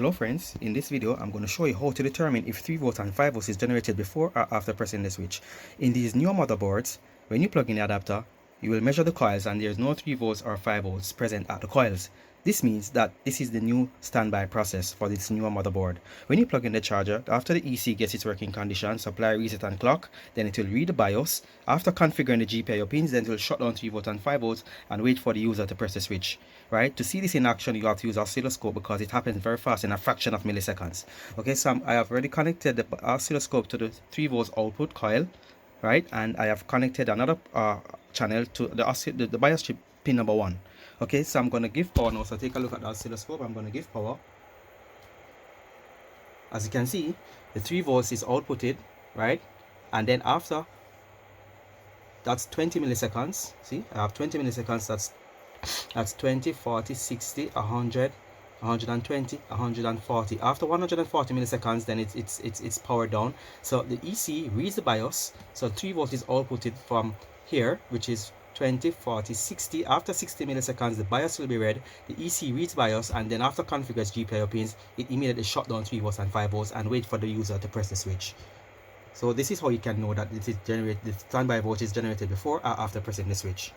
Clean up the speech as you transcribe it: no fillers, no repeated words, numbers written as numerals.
Hello friends, in this video I'm going to show you how to determine if 3 volts and 5 volts is generated before or after pressing the switch. In these newer motherboards, when you plug in the adapter, you will measure the coils and there is no 3 volts or 5 volts present at the coils. This means that this is the new standby process for this newer motherboard. When you plug in the charger, after the EC gets its working condition, supply reset and clock, then it will read the BIOS. After configuring the GPIO pins, then it will shut down 3 volts and 5 volts and wait for the user to press the switch. Right? To see this in action, you have to use oscilloscope because it happens very fast in a fraction of milliseconds. Okay, so I have already connected the oscilloscope to the 3 volts output coil, right? And I have connected another channel to the BIOS chip pin number 1. Okay, so I'm going to give power now. So take a look at the oscilloscope. I'm going to give power. As you can see, the 3 volts is outputted, right? And then after, that's 20 milliseconds. See, I have 20 milliseconds. That's 20, 40, 60, 100, 120, 140. After 140 milliseconds, then it's powered down. So the EC reads the BIOS. So 3 volts is outputted from here, which is 20, 40, 60. After 60 milliseconds, the BIOS will be read. The EC reads BIOS, and then after configures GPIO pins, it immediately shut down 3 volts and 5 volts and wait for the user to press the switch. So this is how you can know that the standby voltage is generated before or after pressing the switch.